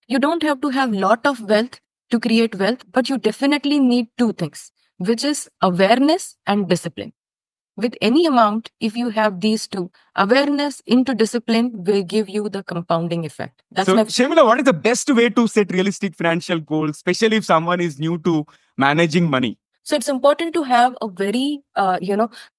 You don't have to have lot of wealth to create wealth, but you definitely need two things, which is awareness and discipline. With any amount, if you have these two, awareness into discipline will give you the compounding effect. That's So, my Shamila, what is the best way to set realistic financial goals, especially if someone is new to managing money? So it's important to have a very,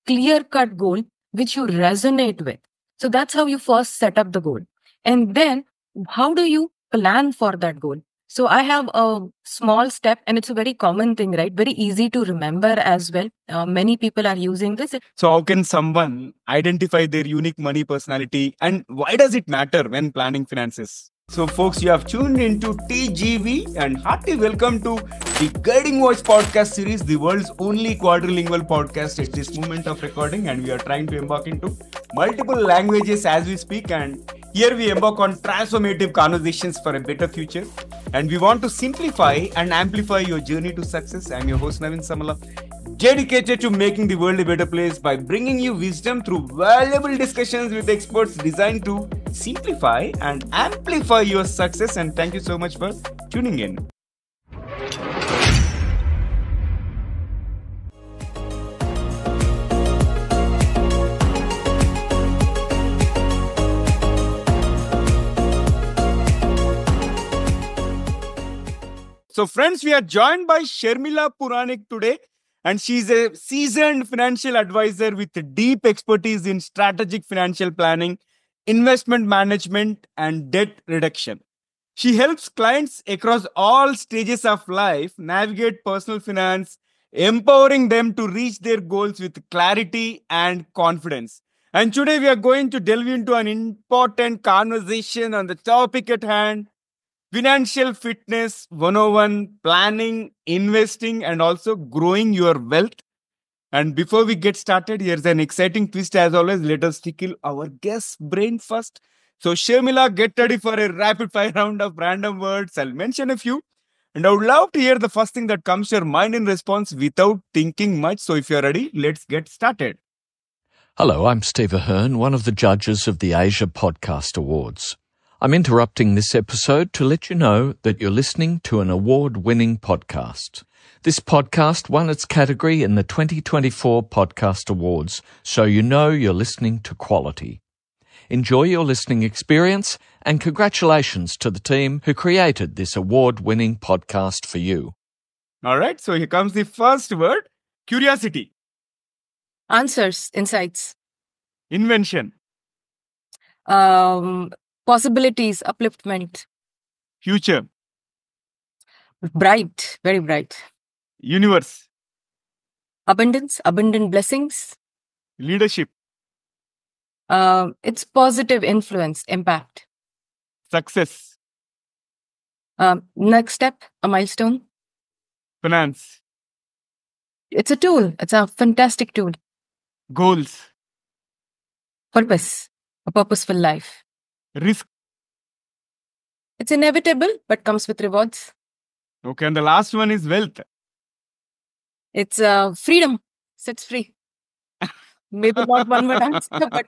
clear cut goal which you resonate with. So that's how you first set up the goal. And then how do you plan for that goal? So I have a small step, and it's a very common thing, right? Very easy to remember as well. Many people are using this. So, how can someone identify their unique money personality, and why does it matter when planning finances? So, folks, you have tuned into TGV, and hearty welcome to the Guiding Voice podcast series, the world's only quadrilingual podcast at this moment of recording. And we are trying to embark into multiple languages as we speak. And here we embark on transformative conversations for a better future. And we want to simplify and amplify your journey to success. I'm your host, Naveen Samala, dedicated to making the world a better place by bringing you wisdom through valuable discussions with experts designed to simplify and amplify your success. And thank you so much for tuning in. So, friends, we are joined by Sharmila Puranik today, and she's a seasoned financial advisor with deep expertise in strategic financial planning, investment management, and debt reduction. She helps clients across all stages of life navigate personal finance, empowering them to reach their goals with clarity and confidence. And today we are going to delve into an important conversation on the topic at hand: Financial Fitness 101, planning, investing, and also growing your wealth. And before we get started, here's an exciting twist as always. Let us tickle our guest brain first. So, Shamila, get ready for a rapid fire round of random words. I'll mention a few. And I would love to hear the first thing that comes to your mind in response without thinking much. So, if you're ready, let's get started. Hello, I'm Steve Ahern, one of the judges of the Asia Podcast Awards. I'm interrupting this episode to let you know that you're listening to an award-winning podcast. This podcast won its category in the 2024 Podcast Awards, so you know you're listening to quality. Enjoy your listening experience, and congratulations to the team who created this award-winning podcast for you. All right, so here comes the first word: curiosity, Answers, insights, invention, possibilities, upliftment, future, bright, very bright, universe, abundance, abundant blessings. leadership, It's positive influence, impact. success, Next step, a milestone. finance, It's a tool. It's a fantastic tool. goals, Purpose, a purposeful life. risk. It's inevitable, but comes with rewards. Okay, and the last one is wealth. It's freedom, sets free. Maybe not one word answer, but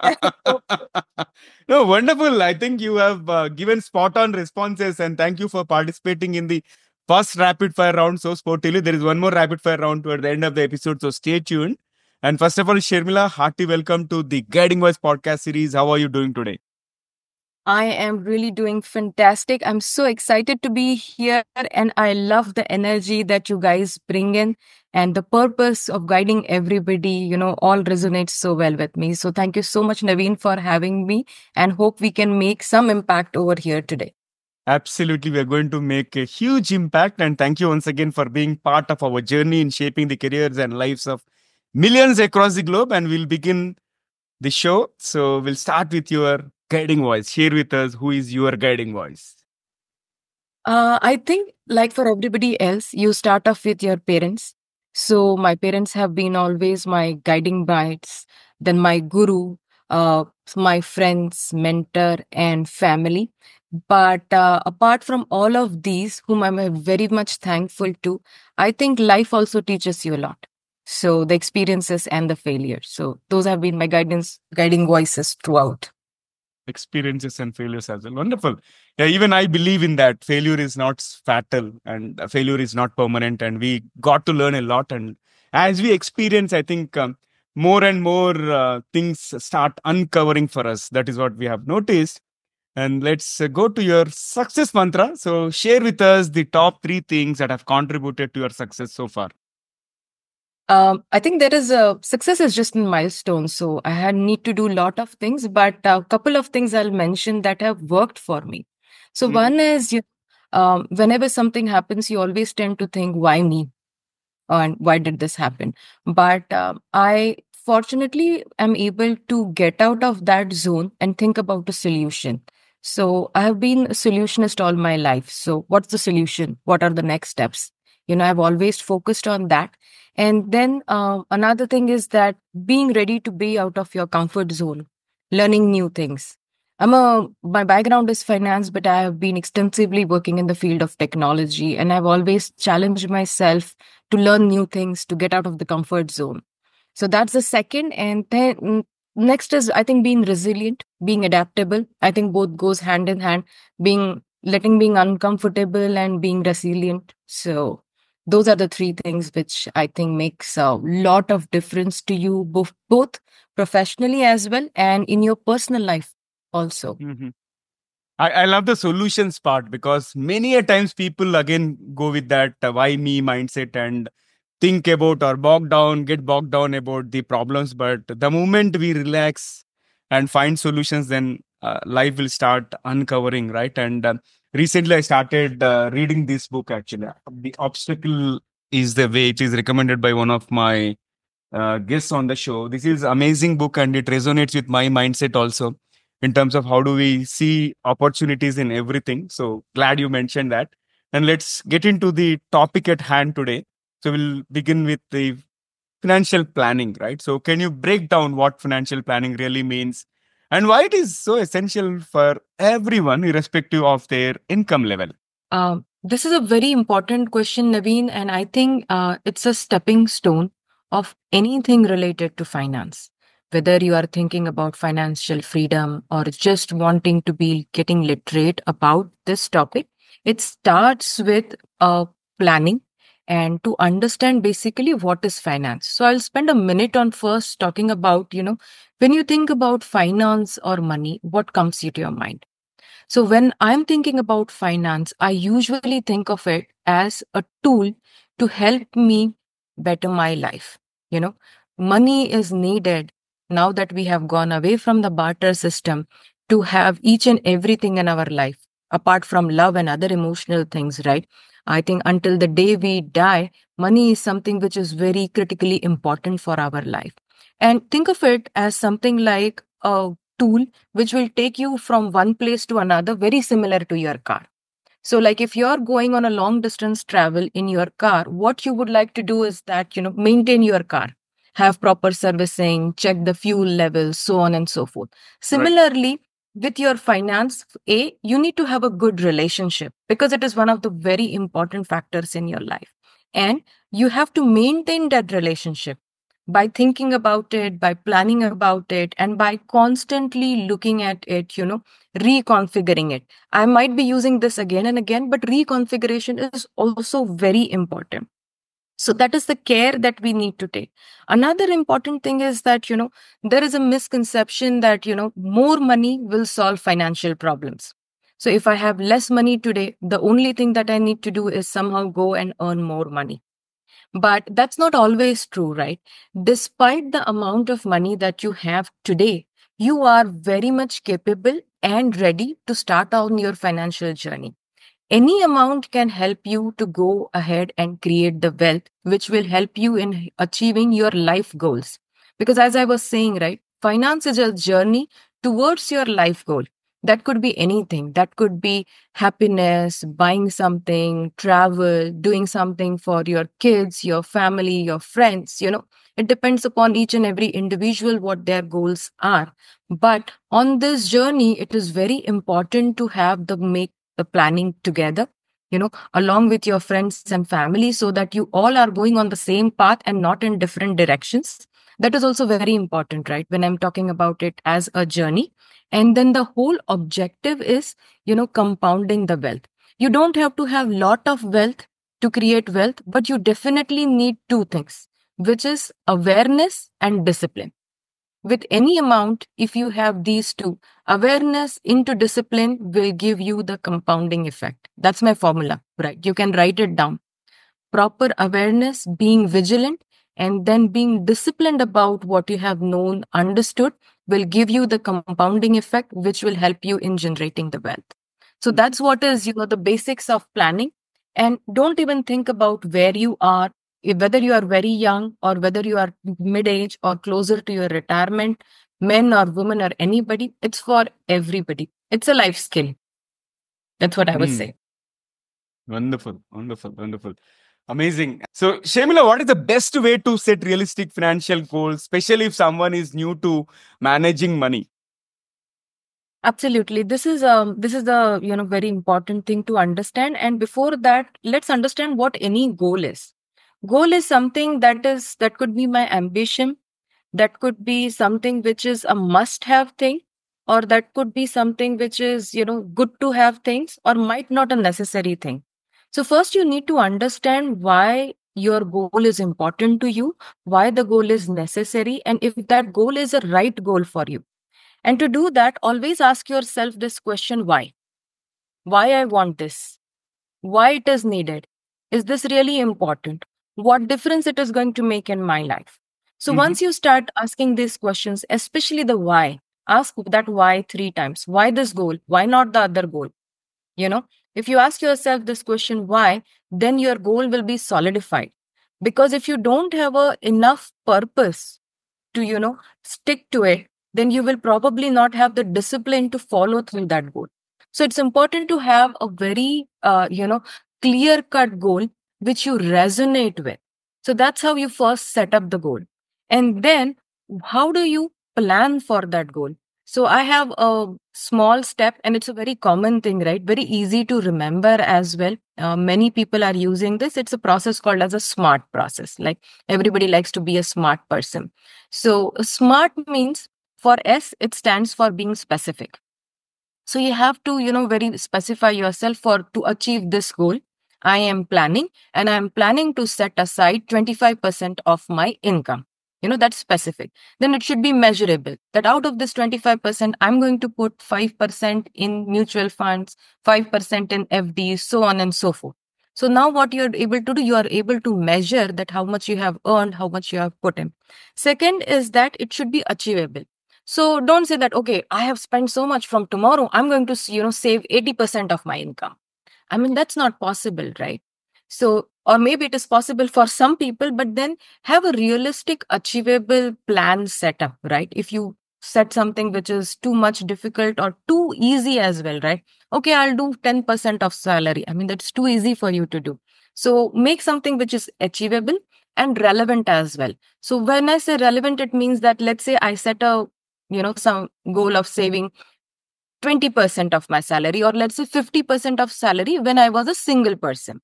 No, wonderful. I think you have given spot on responses, and thank you for participating in the first rapid fire round so sportively. There is one more rapid fire round toward the end of the episode, so stay tuned. And first of all, Sharmila, hearty welcome to the Guiding Voice podcast series. How are you doing today? I am really doing fantastic. I'm so excited to be here, and I love the energy that you guys bring in, and the purpose of guiding everybody, all resonates so well with me. So thank you so much, Naveen, for having me, and hope we can make some impact over here today. Absolutely, we are going to make a huge impact. And thank you once again for being part of our journey in shaping the careers and lives of millions across the globe. And we'll begin the show. So we'll start with your guiding voice. Share with us who is your guiding voice. I think, like for everybody else, you start off with your parents. So my parents have been always my guiding brights, then my guru, my friends, mentor, and family. But apart from all of these, whom I'm very much thankful to, I think life also teaches you a lot. So the experiences and the failures. So those have been my guiding voices throughout. experiences and failures as well. Wonderful. Yeah, even I believe in that. Failure is not fatal and failure is not permanent. And we got to learn a lot. And as we experience, I think more and more things start uncovering for us. That is what we have noticed. And let's go to your success mantra. So share with us the top 3 things that have contributed to your success so far. I think there is a success is just a milestone. So I had need to do a lot of things, but a couple of things I'll mention that have worked for me. So Mhm. one is whenever something happens, you always tend to think, why me? And why did this happen? But I fortunately am able to get out of that zone and think about a solution. So I have been a solutionist all my life. So what's the solution? What are the next steps? I've always focused on that. And then another thing is that being ready to be out of your comfort zone, learning new things. My background is finance, but I have been extensively working in the field of technology, and I've always challenged myself to learn new things, to get out of the comfort zone. So that's the second. And then next is, I think, being resilient, being adaptable. I think both goes hand in hand, being uncomfortable and being resilient. So those are the 3 things which I think makes a lot of difference to you, both professionally as well and in your personal life also. Mhm. I love the solutions part because many a times people again go with that why me mindset and think about or get bogged down about the problems. But the moment we relax and find solutions, then life will start uncovering, right? And recently I started reading this book actually. The Obstacle is the Way. It is recommended by one of my guests on the show. This is amazing book and it resonates with my mindset also in terms of how do we see opportunities in everything. So glad you mentioned that. And let's get into the topic at hand today. So we'll begin with the financial planning, right? So can you break down what financial planning really means and why it is so essential for everyone irrespective of their income level? This is a very important question, Naveen, and I think it's a stepping stone of anything related to finance. Whether you are thinking about financial freedom or just wanting to be getting literate about this topic, it starts with planning and to understand basically what is finance. So I'll spend a minute on first talking about, when you think about finance or money, what comes to your mind? So when I'm thinking about finance, I usually think of it as a tool to help me better my life. You know, money is needed now that we have gone away from the barter system to have each and everything in our life, apart from love and other emotional things, right? I think until the day we die, money is something which is very critically important for our life. And think of it as something like a tool which will take you from one place to another, very similar to your car. So, like if you're going on a long distance travel in your car, what you would like to do is that, maintain your car, have proper servicing, check the fuel levels, so on and so forth. Right. Similarly, with your finance, you need to have a good relationship because it is one of the very important factors in your life. And you have to maintain that relationship by thinking about it, by planning about it, and by constantly looking at it, reconfiguring it. I might be using this again and again, but reconfiguration is also very important. So that is the care that we need to take. Another important thing is that, there is a misconception that, more money will solve financial problems. So if I have less money today, the only thing that I need to do is somehow go and earn more money. But that's not always true, right? Despite the amount of money that you have today, you are very much capable and ready to start on your financial journey. Any amount can help you to go ahead and create the wealth, which will help you in achieving your life goals. Because as I was saying, right, finance is a journey towards your life goal. That could be anything. That could be happiness, buying something, travel, doing something for your kids, your family, your friends. It depends upon each and every individual what their goals are. But on this journey, it is very important to have the planning together, along with your friends and family so that you all are going on the same path and not in different directions. That is also very important, right? When I'm talking about it as a journey. And then the whole objective is, compounding the wealth. You don't have to have lot of wealth to create wealth, but you definitely need two things, which is awareness and discipline. With any amount, if you have these two, awareness into discipline will give you the compounding effect. That's my formula, right? You can write it down. Proper awareness, being vigilant, and then being disciplined about what you have known, understood, will give you the compounding effect, which will help you in generating the wealth. So that's what is, the basics of planning. And don't even think about where you are, whether you are very young or whether you are mid-age or closer to your retirement, men or women or anybody. It's for everybody. It's a life skill. That's what I would say. Wonderful, wonderful, wonderful. Amazing. So, Shamila, what is the best way to set realistic financial goals, especially if someone is new to managing money? Absolutely. This is the very important thing to understand. And before that, let's understand what any goal is. Goal is something that could be my ambition, that could be something which is a must-have thing, or that could be something which is good to have things, or might not a necessary thing. So first, you need to understand why your goal is important to you, why the goal is necessary, and if that goal is a right goal for you. And to do that, always ask yourself this question: why? Why I want this? Why it is needed? Is this really important? What difference it is going to make in my life? So once you start asking these questions, especially the why, ask that why 3 times. Why this goal? Why not the other goal? If you ask yourself this question, why, then your goal will be solidified. Because if you don't have enough purpose to, stick to it, then you will probably not have the discipline to follow through that goal. So it's important to have a very, clear cut goal which you resonate with. So that's how you first set up the goal. And then how do you plan for that goal? So I have a small step, and it's a very common thing, right? Very easy to remember as well. Many people are using this. It's a process called as a SMART process. Like everybody likes to be a smart person. So SMART means, for S, it stands for being specific. So you have to, very specify yourself to achieve this goal. I am planning, and I am planning to set aside 25% of my income. That's specific. Then it should be measurable, that out of this 25%, I'm going to put 5% in mutual funds, 5% in FDs, so on and so forth. So now what you're able to do, you are able to measure that how much you have earned, how much you have put in. Second is that it should be achievable. So don't say that, okay, I have spent so much, from tomorrow, I'm going to, save 80% of my income. I mean, that's not possible, right? So, or maybe it is possible for some people, but then have a realistic, achievable plan set up, right? If you set something which is too much difficult or too easy as well, right? Okay, I'll do 10% of salary. I mean, that's too easy for you to do. So make something which is achievable and relevant as well. So when I say relevant, it means that, let's say I set some goal of saving 20% of my salary, or let's say 50% of salary when I was a single person.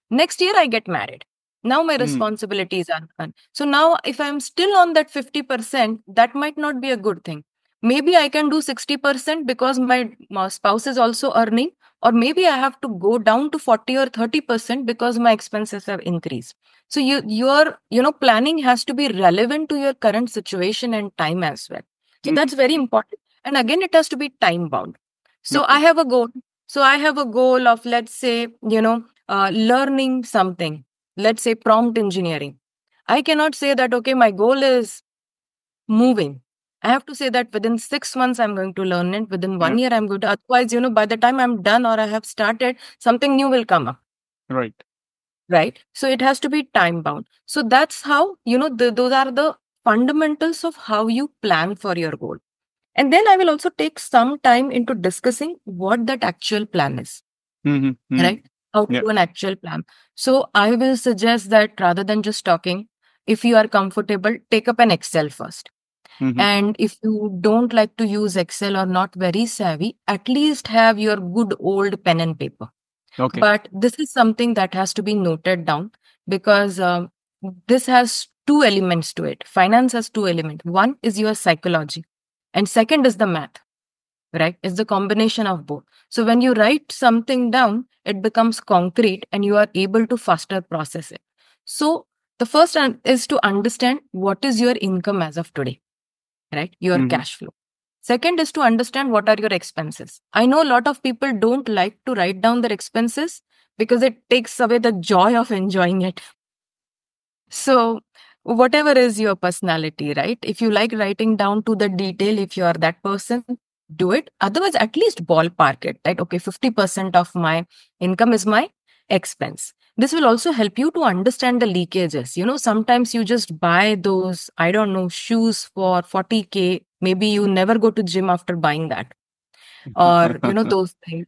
Next year, I get married. Now my responsibilities are done. So now if I'm still on that 50%, that might not be a good thing. Maybe I can do 60% because my spouse is also earning, or maybe I have to go down to 40 or 30% because my expenses have increased. So your planning has to be relevant to your current situation and time as well. So that's very important. And again, it has to be time bound. So I have a goal. So I have a goal of, let's say, learning something, let's say prompt engineering. I cannot say that, okay, my goal is moving. I have to say that within 6 months, I'm going to learn it. Within 1 year, I'm going to, otherwise, by the time I'm done or I have started, something new will come up. Right. Right. So it has to be time bound. So that's how, those are the fundamentals of how you plan for your goal. And then I will also take some time into discussing what that actual plan is. Right? How to do an actual plan. So I will suggest that rather than just talking, if you are comfortable, take up an Excel first. And if you don't like to use Excel or not very savvy, at least have your good old pen and paper. Okay. But this is something that has to be noted down, because this has two elements to it. Finance has two elements. One is your psychology, and second is the math. right? It's the combination of both. So when you write something down, it becomes concrete and you are able to faster process it. So the first is to understand what is your income as of today, right? Your cash flow. Second is to understand what are your expenses. I know a lot of people don't like to write down their expenses because it takes away the joy of enjoying it. So, whatever is your personality, right? If you like writing down to the detail, if you are that person, do it. Otherwise, at least ballpark it, right? Okay, 50% of my income is my expense. This will also help you to understand the leakages. Sometimes you just buy those, I don't know, shoes for 40K. Maybe you never go to gym after buying that. Or, those things.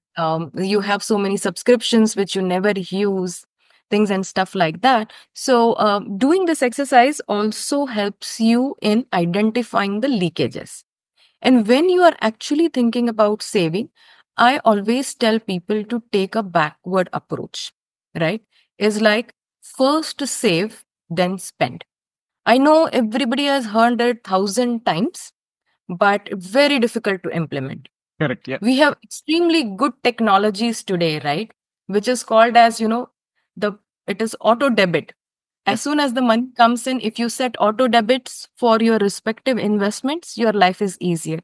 You have so many subscriptions which you never use, things and stuff like that. So, doing this exercise also helps you in identifying the leakages. And when you are actually thinking about saving, I always tell people to take a backward approach, right? Is like first save, then spend. I know everybody has heard it 1,000 times, but very difficult to implement. Correct. Yeah. We have extremely good technologies today, right? Which is called as, the it is auto debit. As soon as the money comes in, if you set auto debits for your respective investments, your life is easier.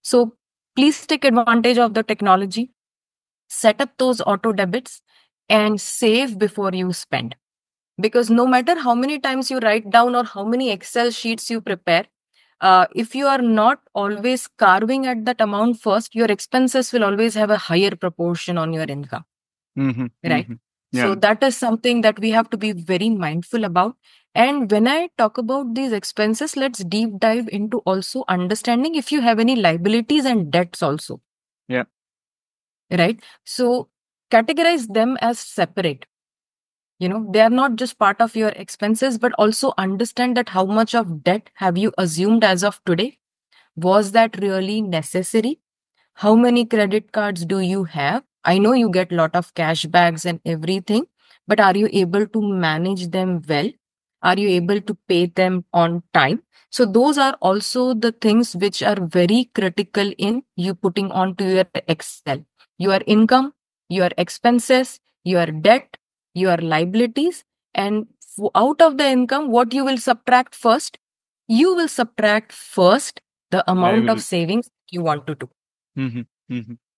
So please take advantage of the technology, set up those auto debits, and save before you spend. Because no matter how many times you write down or how many Excel sheets you prepare, if you are not always carving at that amount first, your expenses will always have a higher proportion on your income, right? Yeah. So that is something that we have to be very mindful about. And when I talk about these expenses, let's deep dive into also understanding if you have any liabilities and debts also. Yeah. Right. So categorize them as separate. They are not just part of your expenses, but also understand that how much of debt have you assumed as of today? Was that really necessary? How many credit cards do you have? I know you get a lot of cashbacks and everything, but are you able to manage them well? Are you able to pay them on time? So those are also the things which are very critical in you putting onto your Excel. Your income, your expenses, your debt, your liabilities, and out of the income, what you will subtract first? You will subtract first the amount of savings you want to do.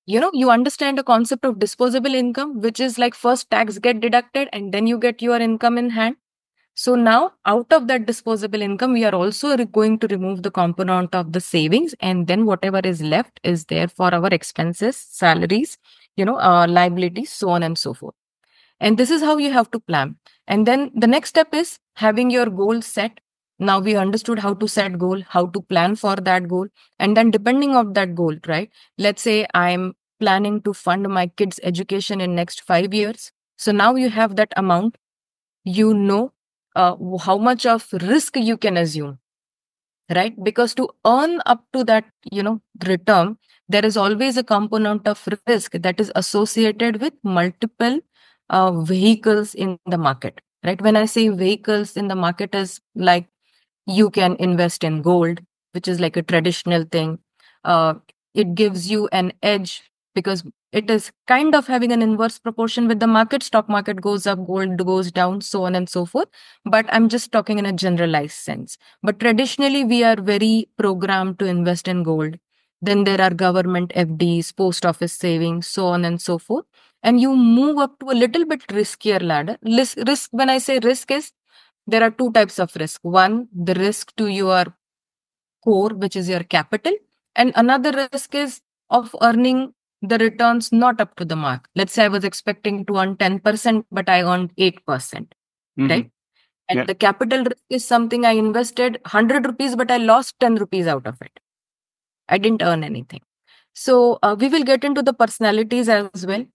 You understand the concept of disposable income, which is like first tax get deducted and then you get your income in hand. So now out of that disposable income, we are also going to remove the component of the savings, and then whatever is left is there for our expenses, salaries, liabilities, so on and so forth. And this is how you have to plan. And then the next step is having your goal set. Now we understood how to set goal, how to plan for that goal. And then depending on that goal, right? Let's say I'm planning to fund my kids' education in next 5 years. So now you have that amount, you know how much of risk you can assume, right? Because to earn up to that, return, there is always a component of risk that is associated with multiple vehicles in the market, right? When I say vehicles in the market is like you can invest in gold, which is like a traditional thing. It gives you an edge because it is kind of having an inverse proportion with the market. Stock market goes up, gold goes down, so on and so forth. But I'm just talking in a generalized sense. But traditionally, we are very programmed to invest in gold. Then there are government FDs, post office savings, so on and so forth. And you move up to a little bit riskier ladder. Risk, when I say risk, is there are two types of risk. One, the risk to your core, which is your capital, and another risk is of earning the returns not up to the mark. Let's say I was expecting to earn 10%, but I earned 8%, right? And the capital risk is something I invested 100 rupees, but I lost 10 rupees out of it. I didn't earn anything. So we will get into the personalities as well,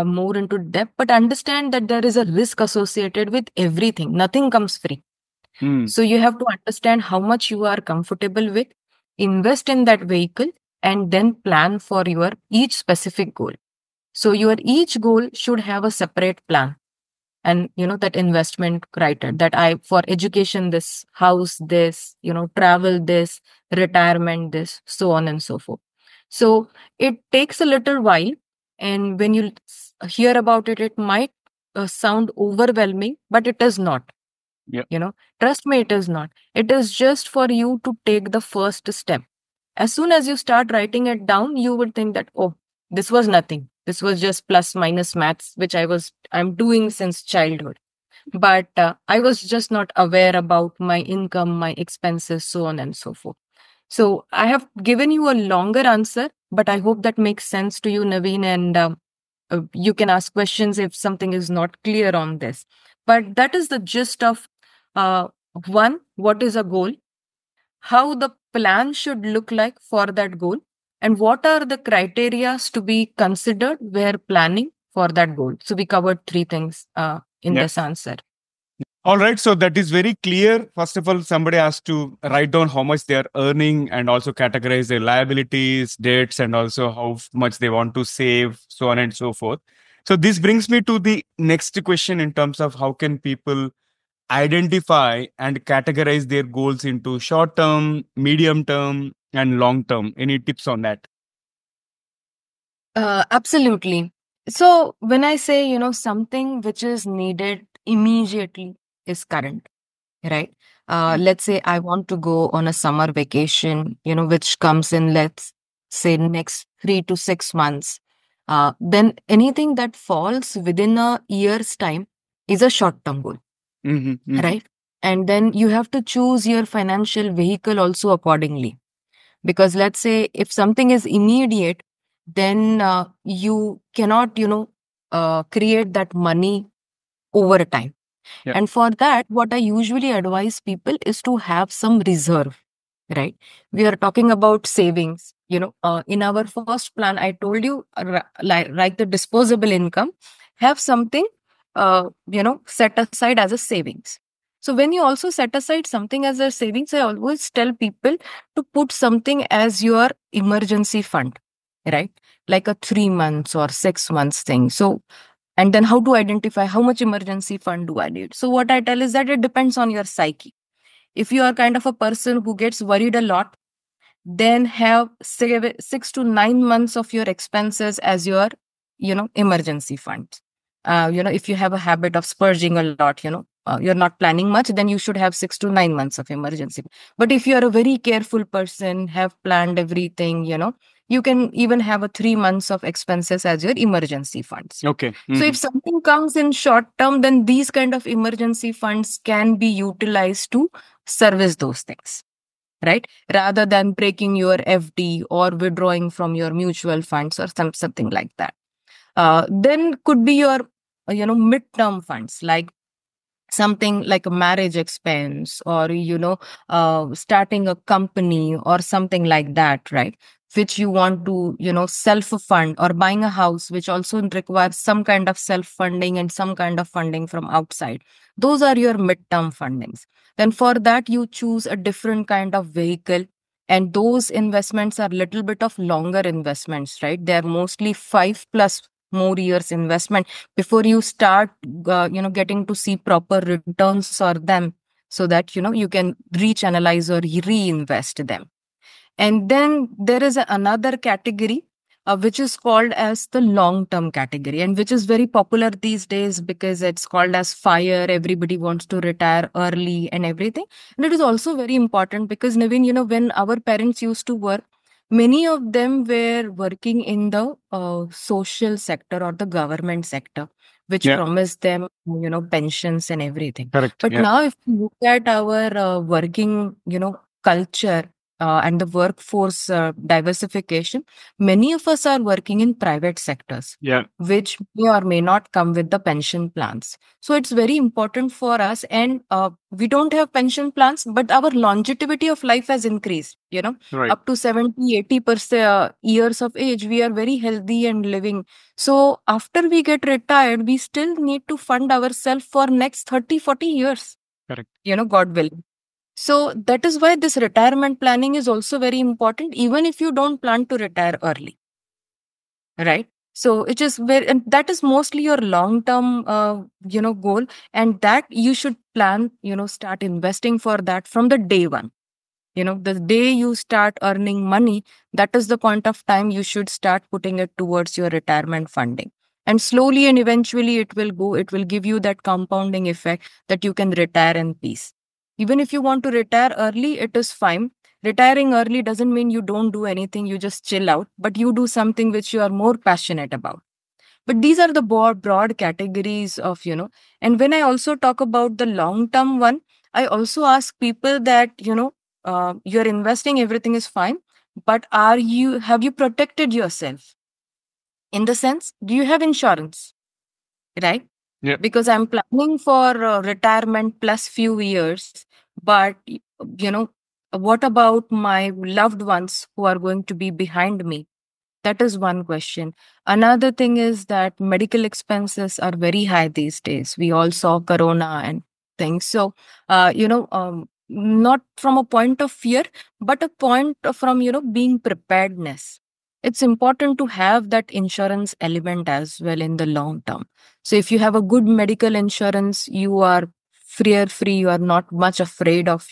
more into depth, but understand that there is a risk associated with everything. Nothing comes free. So you have to understand how much you are comfortable with, invest in that vehicle, and then plan for your each specific goal. So your each goal should have a separate plan. And that investment criteria that I for education, this house, this, travel, this, retirement, this, so on and so forth. So it takes a little while. And when you hear about it, it might sound overwhelming, but it is not. Yeah. Trust me, it is not. It is just for you to take the first step. As soon as you start writing it down, you would think that, oh, this was nothing. This was just plus minus maths, which I'm doing since childhood. But I was just not aware about my income, my expenses, so on and so forth. So I have given you a longer answer, but I hope that makes sense to you, Naveen, and you can ask questions if something is not clear on this. But that is the gist of uh, one, what is a goal? How the plan should look like for that goal, and what are the criteria to be considered where planning for that goal. So we covered three things in Yeah. this answer. All right, so that is very clear. First of all, somebody has to write down how much they are earning and also categorize their liabilities, debts, and also how much they want to save, so on and so forth. So this brings me to the next question in terms of how can people identify and categorize their goals into short term, medium term, and long term. Any tips on that? Absolutely. So when I say, something which is needed immediately is current, right? Let's say I want to go on a summer vacation, which comes in, let's say, next 3 to 6 months. Then anything that falls within a year's time is a short-term goal, right? And then you have to choose your financial vehicle also accordingly. Because let's say if something is immediate, then you cannot, create that money over time. Yeah. And for that, what I usually advise people is to have some reserve, right? We are talking about savings. In our first plan, I told you, like the disposable income, have something, set aside as a savings. So when you also set aside something as a savings, I always tell people to put something as your emergency fund, right? Like a 3 months or 6 months thing. So and then how to identify how much emergency fund do I need? So what I tell is that it depends on your psyche. If you are kind of a person who gets worried a lot, then have 6 to 9 months of your expenses as your, emergency funds. If you have a habit of splurging a lot, you're not planning much, then you should have 6 to 9 months of emergency. But if you are a very careful person, have planned everything, you can even have a 3 months of expenses as your emergency funds. Okay. So if something comes in short term, then these kind of emergency funds can be utilized to service those things, right? Rather than breaking your FD or withdrawing from your mutual funds or something like that. Then could be your, midterm funds, like something like a marriage expense or starting a company or something like that, right? Which you want to self fund, or buying a house, which also requires some kind of self funding and some kind of funding from outside. Those are your midterm fundings. Then for that you choose a different kind of vehicle, and those investments are little bit of longer investments, right? They are mostly 5 plus more years investment before you start getting to see proper returns for them, so that you can reach-analyze or reinvest them. And then there is another category, which is called as the long term category, and which is very popular these days because it's called as FIRE. Everybody wants to retire early and everything. And it is also very important because, Naveen, when our parents used to work, many of them were working in the social sector or the government sector, which promised them, pensions and everything. Correct. But now, if you look at our working, culture, and the workforce diversification, many of us are working in private sectors, which may or may not come with the pension plans. So it's very important for us. And we don't have pension plans, but our longevity of life has increased, Right. up to 70-80% years of age. We are very healthy and living. So after we get retired, we still need to fund ourselves for next 30-40 years. Correct. God willing. So that is why this retirement planning is also very important, even if you don't plan to retire early, right? So it is and that is mostly your long-term, goal, and that you should plan, start investing for that from the day one. The day you start earning money, that is the point of time you should start putting it towards your retirement funding. And slowly and eventually it will give you that compounding effect that you can retire in peace. Even if you want to retire early, it is fine. Retiring early doesn't mean you don't do anything, you just chill out, but you do something which you are more passionate about. But these are the broad categories of, and when I also talk about the long term one, I also ask people that, you're investing, everything is fine, but have you protected yourself? In the sense, do you have insurance? Right? Yeah. Because I'm planning for retirement plus few years, but, what about my loved ones who are going to be behind me? That is one question. Another thing is that medical expenses are very high these days. We all saw Corona and things. So, not from a point of fear, but a point from, being preparedness. It's important to have that insurance element as well in the long term. So, if you have a good medical insurance, you are free, you are not much afraid of,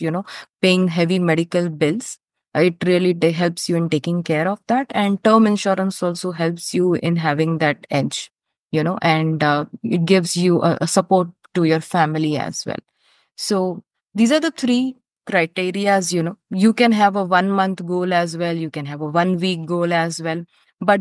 paying heavy medical bills. It really helps you in taking care of that, and term insurance also helps you in having that edge, and it gives you a support to your family as well. So these are the three criterias. You can have a 1 month goal as well, you can have a 1 week goal as well, but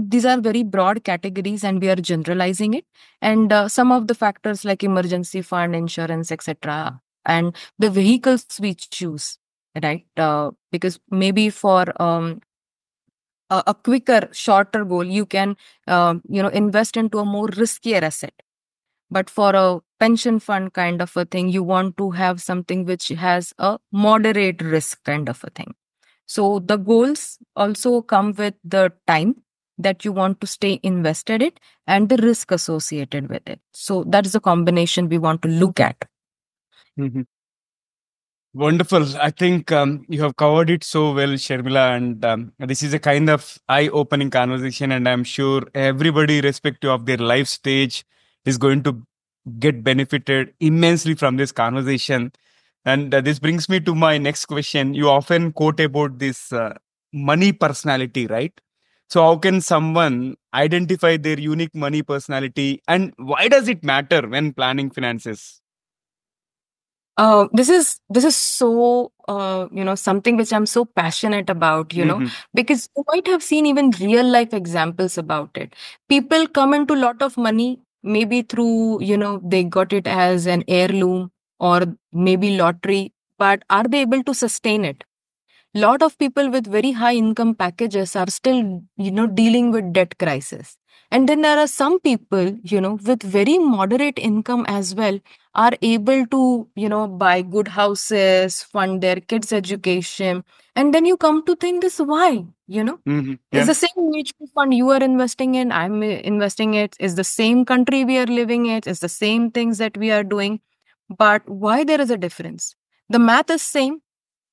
these are very broad categories and we are generalizing it. And some of the factors like emergency fund, insurance, etc., and the vehicles we choose, right? Because maybe for a quicker, shorter goal, you can invest into a more riskier asset. But for a pension fund kind of a thing, you want to have something which has a moderate risk kind of a thing. So the goals also come with the time that you want to stay invested in and the risk associated with it. So that is the combination we want to look at. Mhm. Wonderful. I think you have covered it so well, Sharmila, and this is a kind of eye-opening conversation, and I'm sure everybody, irrespective of their life stage, is going to get benefited immensely from this conversation. And this brings me to my next question. You often quote about this money personality, right? So, how can someone identify their unique money personality, and why does it matter when planning finances? This is so something which I'm so passionate about, Hmm. because you might have seen even real life examples about it. People come into a lot of money, maybe through, they got it as an heirloom or maybe lottery, but are they able to sustain it? Lot of people with very high income packages are still, dealing with debt crisis. And then there are some people, with very moderate income as well, are able to, buy good houses, fund their kids' education. And then you come to think this, why? Hmm. It's Yeah. the same mutual fund you are investing in, I'm investing it, it's the same country we are living in, it's the same things that we are doing. But why there is a difference? The math is same.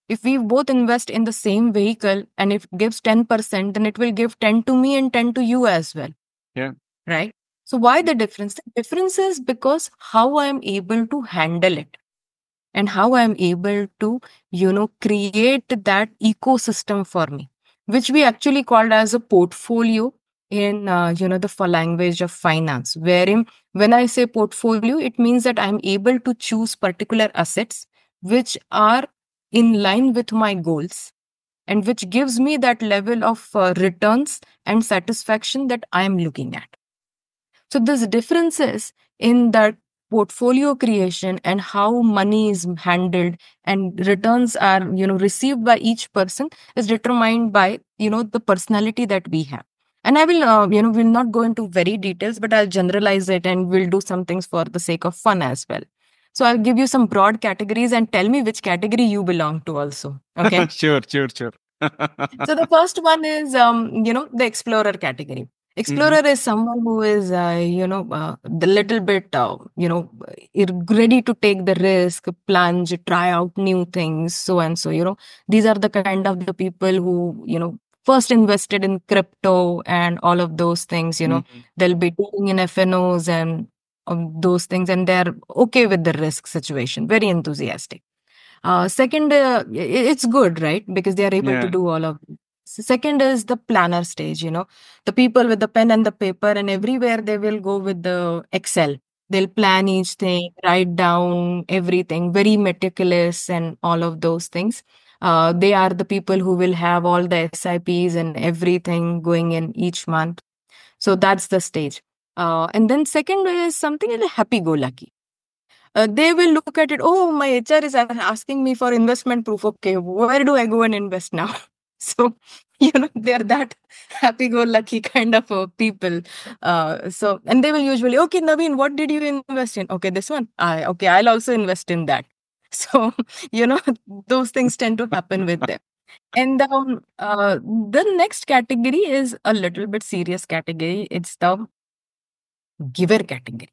If we both invest in the same vehicle and if it gives 10%, then it will give 10 to me and 10 to you as well. Yeah. Right? So why the difference? The difference is because how I am able to handle it and how I am able to, create that ecosystem for me, which we actually called as a portfolio in, the language of finance, wherein when I say portfolio, it means that I'm able to choose particular assets which are in line with my goals and which gives me that level of returns and satisfaction that I am looking at. So there's differences in that portfolio creation and how money is handled and returns are, received by each person is determined by, the personality that we have. And I will, will not go into very details, but I'll generalize it and we'll do some things for the sake of fun as well. So I'll give you some broad categories and tell me which category you belong to also. Okay. Sure, sure, sure. So the first one is, the explorer category. Hmm. Explorer is someone who is, the little bit, ready to take the risk, plunge, try out new things, so and so. These are the kind of the people who, first invested in crypto and all of those things. Hmm. They'll be dealing in FNOs and those things, and they're okay with the risk situation, very enthusiastic. Second, it's good, right? Because they are able to Yeah. do all of it. Second is the planner stage, the people with the pen and the paper, and everywhere they will go with the Excel. They'll plan each thing, write down everything, very meticulous, and all of those things. They are the people who will have all the SIPs and everything going in each month. So that's the stage. And then second is something like happy go lucky. They will look at it. Oh, my HR is asking me for investment proof. Okay, where do I go and invest now? So, they're that happy go lucky kind of people. And they will usually, okay, Naveen, what did you invest in? Okay, this one. Okay, I'll also invest in that. So, you know, those things tend to happen with them. And the next category is a little bit serious category. It's the giver category,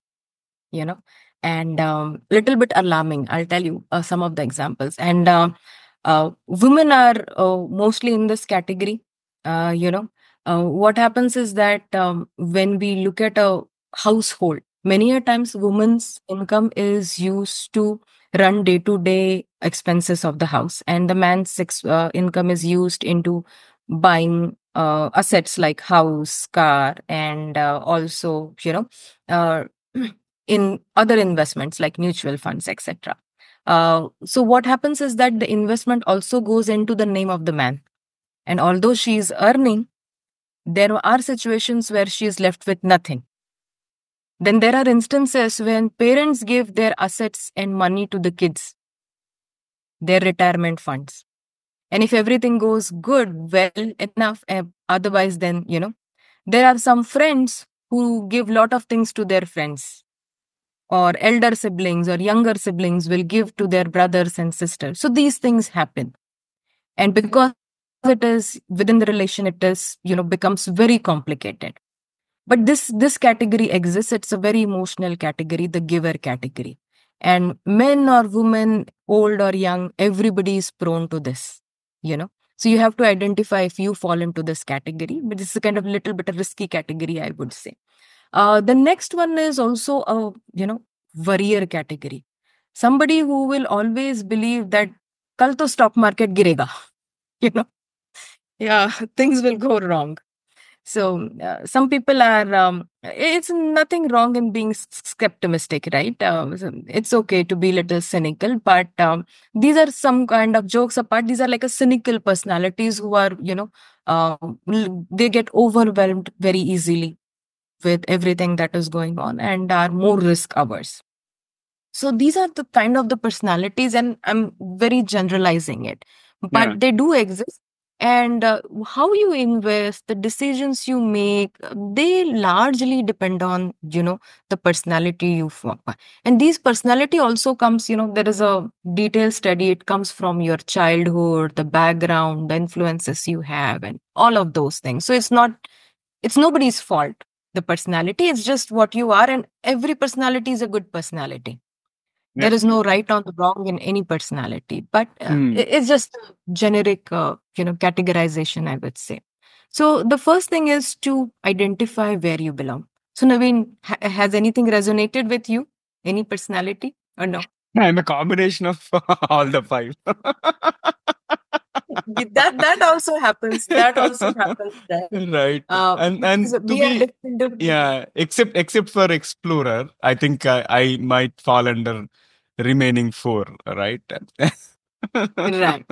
you know, and little bit alarming. I'll tell you some of the examples. And women are mostly in this category. What happens is that when we look at a household, many a times women's income is used to run day-to-day expenses of the house, and the man's income is used into buying assets like house, car, and also, uh, in other investments like mutual funds, etc. So what happens is that the investment also goes into the name of the man. And although she is earning, there are situations where she is left with nothing. Then there are instances when parents give their assets and money to the kids, their retirement funds. And if everything goes good, well enough, otherwise, then, there are some friends who give lot of things to their friends, or elder siblings or younger siblings will give to their brothers and sisters. So these things happen. And because it is within the relation, it is, becomes very complicated. But this category exists. It's a very emotional category, the giver category. And men or women, old or young, everybody is prone to this, So you have to identify if you fall into this category, but this is a kind of little bit of risky category, I would say. The next one is also a, warrior category. Somebody who will always believe that kal to stock market girega, you know. Yeah, things will go wrong. So some people are, it's nothing wrong in being skeptimistic, right? So it's okay to be a little cynical, but these are some kind of jokes apart. These are like a cynical personalities who are, they get overwhelmed very easily with everything that is going on and are more risk averse. So these are the kind of the personalities, and I'm very generalizing it, Yeah. but they do exist. And how you invest, the decisions you make, they largely depend on, the personality you form. And these personality also comes, there is a detailed study. It comes from your childhood, the background, the influences you have, and all of those things. So it's nobody's fault. The personality is just what you are, and every personality is a good personality. Yeah. There is no right or wrong in any personality, but Hmm. it's just a generic, categorization, I would say. So the first thing is to identify where you belong. So Naveen, has anything resonated with you? Any personality or no? I'm a combination of all the five. That also happens. That also happens. Right? Right. And Because to we are be, different. yeah, except for explorer, I think I might fall under remaining four, right? Right.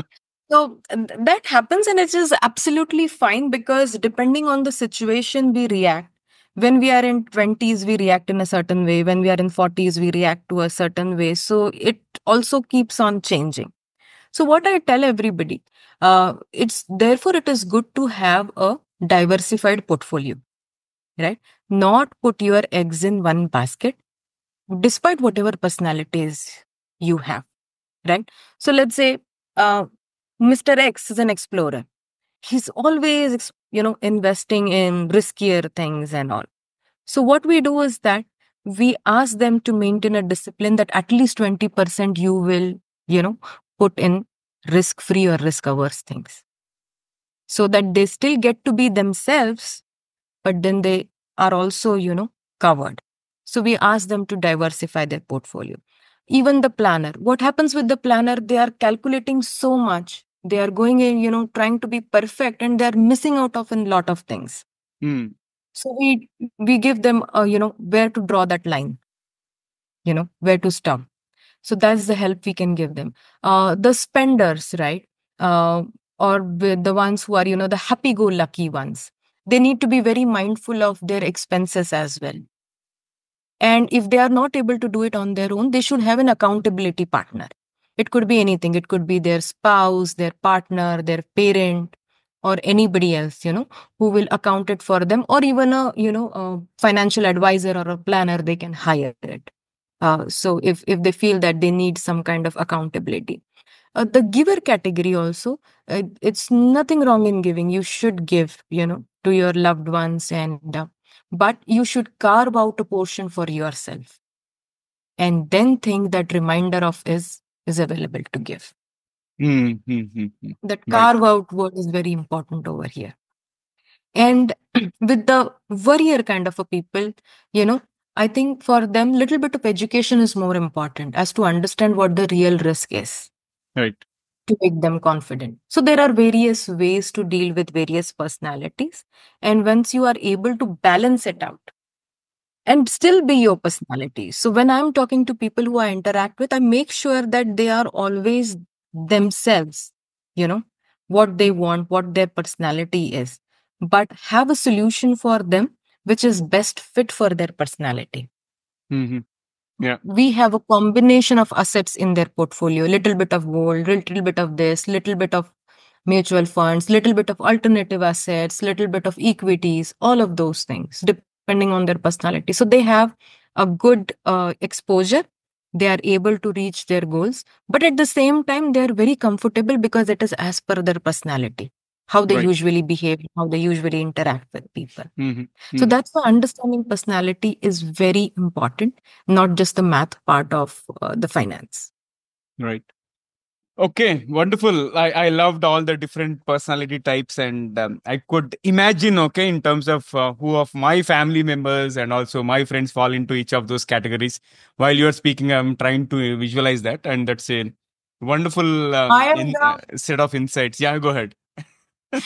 So that happens, and it is absolutely fine because depending on the situation, we react. When we are in 20s, we react in a certain way. When we are in 40s, we react to a certain way. So it also keeps on changing. So what I tell everybody, it's therefore it is good to have a diversified portfolio, right? Not put your eggs in one basket, despite whatever personalities you have, right? So let's say uh, Mr. X is an explorer. He's always, investing in riskier things and all. So what we do is that we ask them to maintain a discipline that at least 20% you will, put in risk-free or risk-averse things, so that they still get to be themselves, but then they are also, covered. So we ask them to diversify their portfolio. even the planner. What happens with the planner? They are calculating so much. They are going in, trying to be perfect, and they're missing out of a lot of things. Hmm. So we give them, where to draw that line, where to stop. So that's the help we can give them. The spenders, right? Or with the ones who are, the happy-go-lucky ones. They need to be very mindful of their expenses as well. And if they are not able to do it on their own, they should have an accountability partner. It could be anything. It could be their spouse, their partner, their parent, or anybody else, who will account it for them, or even a financial advisor or a planner, they can hire it. So if they feel that they need some kind of accountability. The giver category also, it's nothing wrong in giving. You should give, to your loved ones, and but you should carve out a portion for yourself, and then think that reminder of is available to give. Hmm. Hmm. Hmm. Hmm. That Right. carve out word is very important over here. And with the warrior kind of a people, I think for them, little bit of education is more important as to understand what the real risk is, Right. to make them confident. So there are various ways to deal with various personalities. And once you are able to balance it out and still be your personality. So when I'm talking to people who I interact with, I make sure that they are always themselves, you know, what they want, what their personality is, but have a solution for them which is best fit for their personality. Hmm. Yeah. We have a combination of assets in their portfolio, little bit of gold, little bit of this, little bit of mutual funds, little bit of alternative assets, little bit of equities, all of those things depending on their personality. So they have a good exposure. They are able to reach their goals, but at the same time they are very comfortable because it is as per their personality, how they Right. usually behave, how they usually interact with people. Hmm. So Hmm. that's why understanding personality is very important, not just the math part of the finance. Right. Okay, wonderful. I loved all the different personality types, and I could imagine, okay, in terms of who of my family members and also my friends fall into each of those categories. While you're speaking, I'm trying to visualize that, and that's a wonderful I am the set of insights. Yeah, go ahead.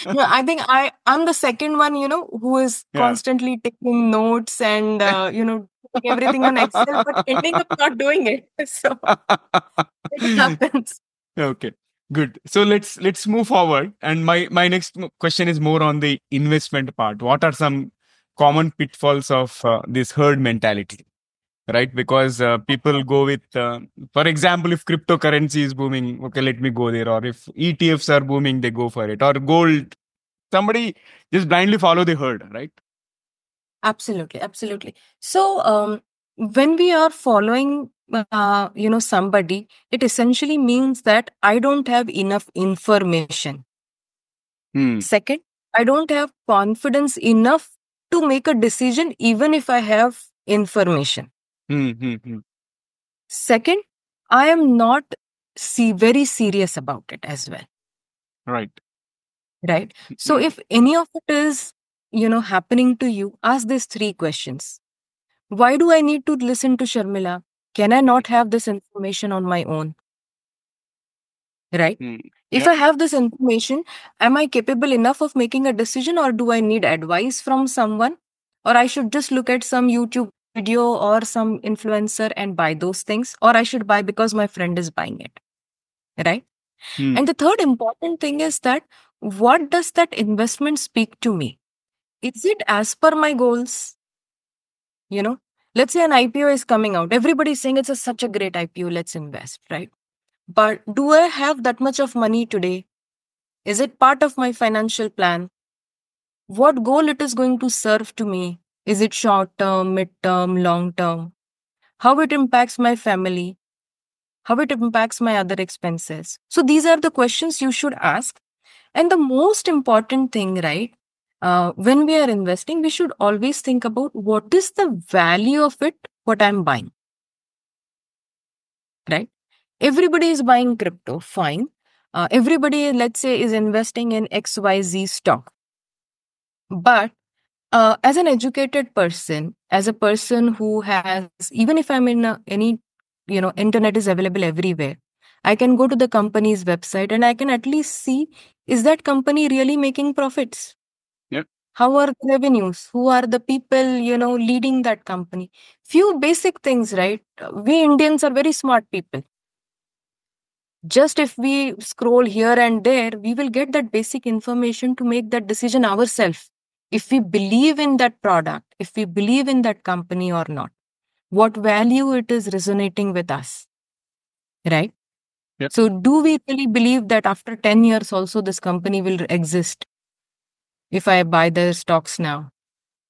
No, I think I'm the second one, who is Yeah. constantly taking notes and putting everything on Excel, but ending up not doing it. So it happens. Okay, good. So let's move forward. And my next question is more on the investment part. What are some common pitfalls of this herd mentality? Right, because people go with, for example, if cryptocurrency is booming, okay, let me go there. Or if ETFs are booming, they go for it. Or gold, somebody just blindly follow the herd, right? Absolutely, absolutely. So when we are following, somebody, it essentially means that I don't have enough information. Hmm. Second, I don't have confidence enough to make a decision, even if I have information. Hmm. Hmm. Hmm. Second, I am not very serious about it as well, Right. right? So if any of it is, happening to you, ask these three questions. Why do I need to listen to Sharmila? Can I not have this information on my own? Right? Hmm. If Yeah. I have this information, am I capable enough of making a decision, or do I need advice from someone? Or I should just look at some YouTube video or some influencer and buy those things, or I should buy because my friend is buying it. Right? Hmm. And the third important thing is that what does that investment speak to me? Is it as per my goals? You know, let's say an IPO is coming out. Everybody's saying it's such a great IPO. Let's invest, right? But do I have that much of money today? Is it part of my financial plan? What goal it is going to serve to me? Is it short term, mid term, long term? How it impacts my family? How it impacts my other expenses? So these are the questions you should ask. And the most important thing, right? When we are investing, we should always think about what is the value of it, what I'm buying, right? Everybody is buying crypto, fine. Everybody, let's say, is investing in XYZ stock. But as an educated person, as a person who has, even if I'm in any internet is available everywhere. I can go to the company's website and I can at least see, is that company really making profits? Yep. How are the revenues? Who are the people, leading that company? Few basic things, right? We Indians are very smart people. Just if we scroll here and there, we will get that basic information to make that decision ourselves. If we believe in that product, if we believe in that company or not, what value it is resonating with us, right? Yep. So do we really believe that after 10 years also this company will exist? If I buy their stocks now,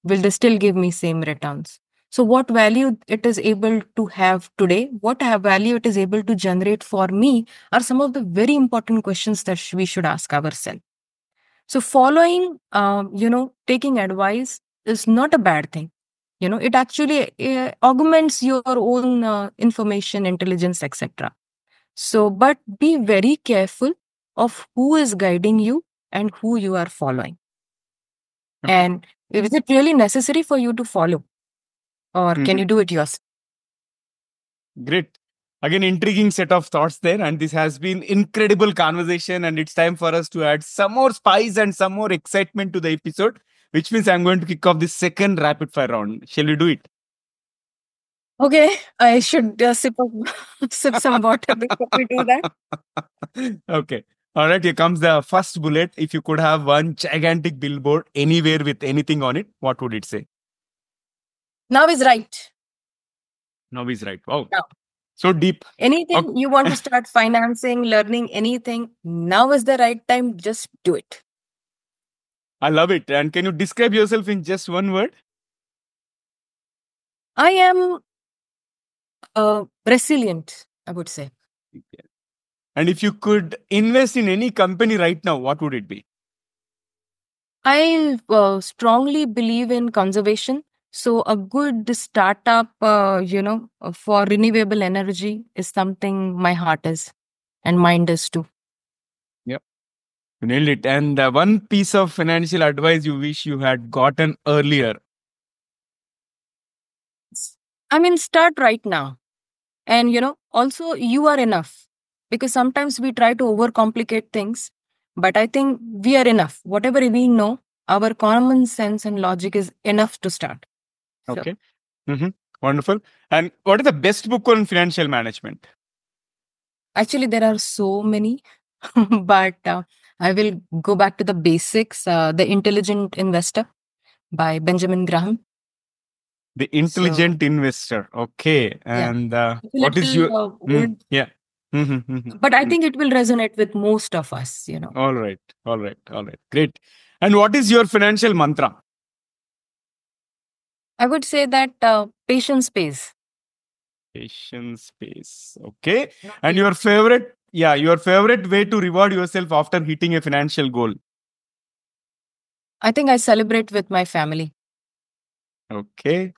will they still give me same returns? So what value it is able to have today, value it is able to generate for me are some of the very important questions that we should ask ourselves. So following, taking advice is not a bad thing. It actually augments your own information, intelligence, etc. So, but be very careful of who is guiding you and who you are following. Okay. And is it really necessary for you to follow? Or can you do it yourself? Great. Again, intriguing set of thoughts there. And this has been incredible conversation. And it's time for us to add some more spice and some more excitement to the episode, which means I'm going to kick off the second rapid fire round. Shall we do it? Okay, I should sip some water before we do that. Okay. All right. Here comes the first bullet. If you could have one gigantic billboard anywhere with anything on it, what would it say? Now is right. Now is right. Wow. Now. So deep. Anything Okay. you want to start financing, learning anything, now is the right time. Just do it. I love it. And can you describe yourself in just one word? I am resilient, I would say. And if you could invest in any company right now, what would it be? I strongly believe in conservation. So a good startup, for renewable energy is something my heart is and mind is too. Yep. You nailed it. And one piece of financial advice you wish you had gotten earlier. I mean, start right now. And, also you are enough because sometimes we try to overcomplicate things, but I think we are enough. Whatever we know, our common sense and logic is enough to start. So, Okay. Wonderful. And what is the best book on financial management? actually, there are so many, but I will go back to the basics. The Intelligent Investor by Benjamin Graham. The Intelligent Investor. Okay. Yeah. And It's a what is your... little old, yeah. but I think it will resonate with most of us, All right. Great. And what is your financial mantra? I would say that patience pays. Patience pays. Okay. Not And your favorite way to reward yourself after hitting a financial goal? I think I celebrate with my family. Okay.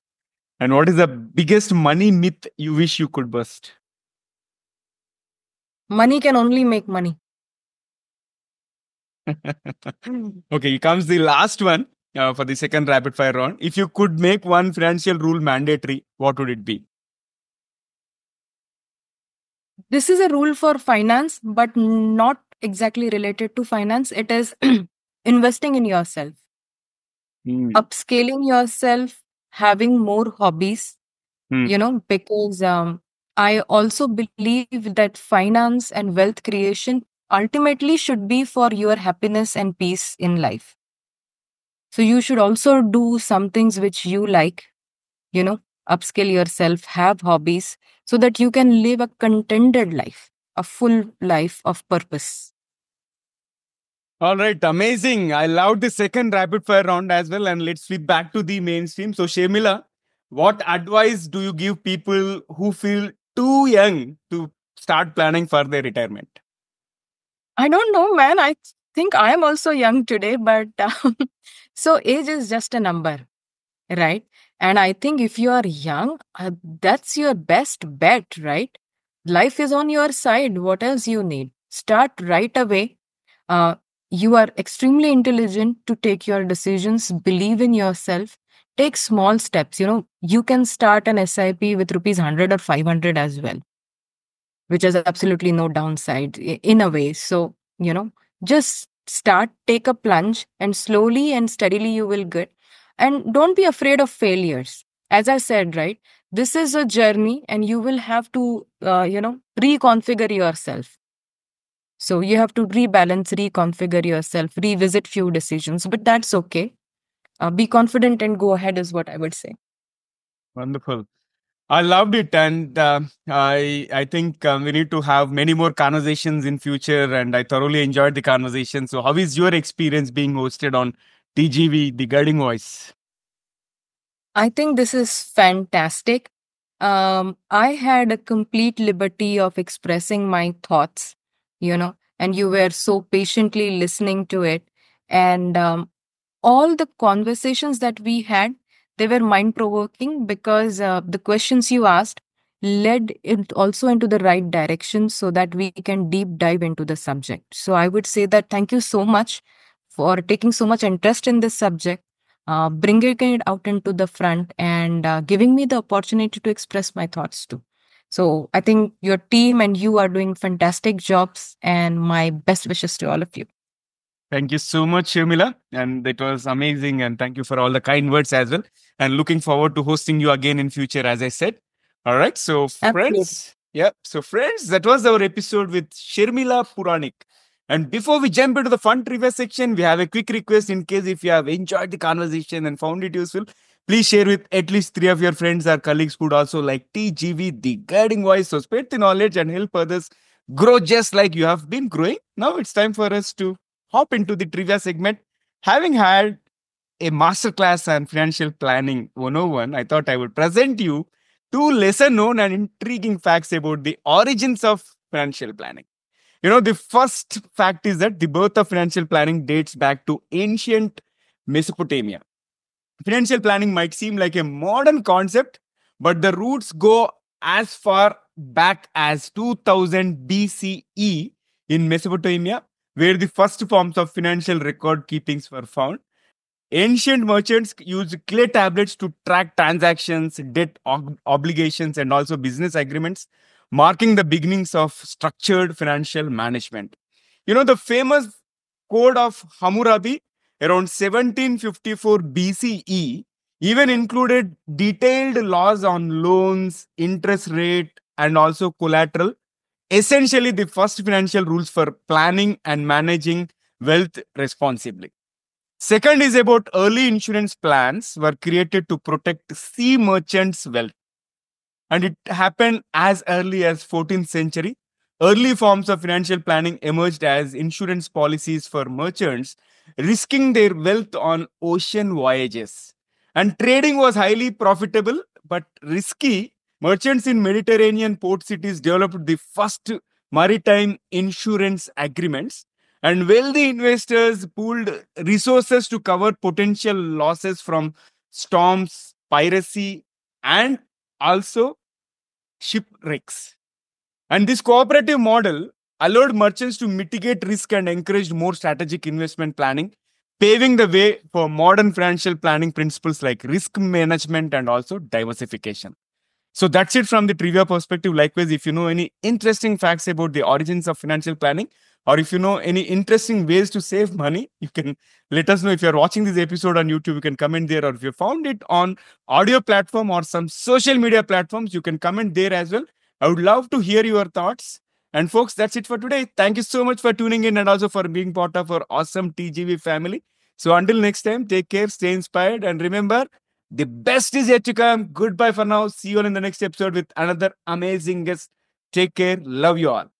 And what is the biggest money myth you wish you could bust? Money can only make money. Okay, here comes the last one for the second rapid fire round. If you could make one financial rule mandatory, what would it be? This is a rule for finance, but not exactly related to finance. It is investing in yourself, upscaling yourself, having more hobbies, because I also believe that finance and wealth creation ultimately should be for your happiness and peace in life. So you should also do some things which you like, upskill yourself, have hobbies, so that you can live a contented life, a full life of purpose. All right, amazing. I loved the second rapid fire round as well. And let's flip back to the mainstream. So, Shamila, what advice do you give people who feel too young to start planning for their retirement? I don't know, man. I think I am also young today, but so age is just a number, right? And I think if you are young, that's your best bet, right? Life is on your side. What else you need? Start right away. You are extremely intelligent to take your decisions, believe in yourself, take small steps. You can start an SIP with rupees 100 or 500 as well, which has absolutely no downside in a way. So, just start, take a plunge, and slowly and steadily you will get. And don't be afraid of failures. As I said, right, this is a journey and you will have to, reconfigure yourself. So you have to rebalance, reconfigure yourself, revisit few decisions, but that's okay. Be confident and go ahead is what I would say. Wonderful. I loved it, and I think we need to have many more conversations in future. And I thoroughly enjoyed the conversation. So, how is your experience being hosted on TGV, the Guiding Voice? I think this is fantastic. I had a complete liberty of expressing my thoughts, and you were so patiently listening to it. And all the conversations that we had, they were mind provoking because the questions you asked led it also into the right direction so that we can deep dive into the subject. So I would say that thank you so much for taking so much interest in this subject, bringing it out into the front, and giving me the opportunity to express my thoughts too. So I think your team and you are doing fantastic jobs, and my best wishes to all of you. Thank you so much, Sharmila. And it was amazing. And thank you for all the kind words as well. And looking forward to hosting you again in future, as I said. All right. So, Absolutely. friends, yeah. So, friends, that was our episode with Sharmila Puranik. And before we jump into the fun trivia section, we have a quick request in case if you have enjoyed the conversation and found it useful, please share with at least 3 of your friends or colleagues who would also like TGV, the guiding voice. So spread the knowledge and help others grow just like you have been growing. Now it's time for us to hop into the trivia segment. Having had a masterclass on financial planning 101, I thought I would present you two lesser known and intriguing facts about the origins of financial planning. The first fact is that the birth of financial planning dates back to ancient Mesopotamia. Financial planning might seem like a modern concept, but the roots go as far back as 2000 BCE in Mesopotamia, where the first forms of financial record keepings were found. Ancient merchants used clay tablets to track transactions, debt obligations, and also business agreements, marking the beginnings of structured financial management. The famous Code of Hammurabi around 1754 BCE even included detailed laws on loans, interest rate, and also collateral. Essentially, the first financial rules for planning and managing wealth responsibly. Second is about early insurance plans were created to protect sea merchants' wealth. And it happened as early as 14th century. Early forms of financial planning emerged as insurance policies for merchants risking their wealth on ocean voyages. And trading was highly profitable but risky. Merchants in Mediterranean port cities developed the first maritime insurance agreements, and wealthy investors pooled resources to cover potential losses from storms, piracy, and also shipwrecks. And this cooperative model allowed merchants to mitigate risk and encouraged more strategic investment planning, paving the way for modern financial planning principles like risk management and also diversification. So that's it from the trivia perspective. Likewise, if you know any interesting facts about the origins of financial planning, or if you know any interesting ways to save money, you can let us know. If you're watching this episode on YouTube, you can comment there. Or if you found it on audio platform or some social media platforms, you can comment there as well. I would love to hear your thoughts. And folks, that's it for today. Thank you so much for tuning in and also for being part of our awesome TGV family. So until next time, take care, stay inspired, and remember, the best is yet to come. Goodbye for now. See you all in the next episode with another amazing guest. Take care. Love you all.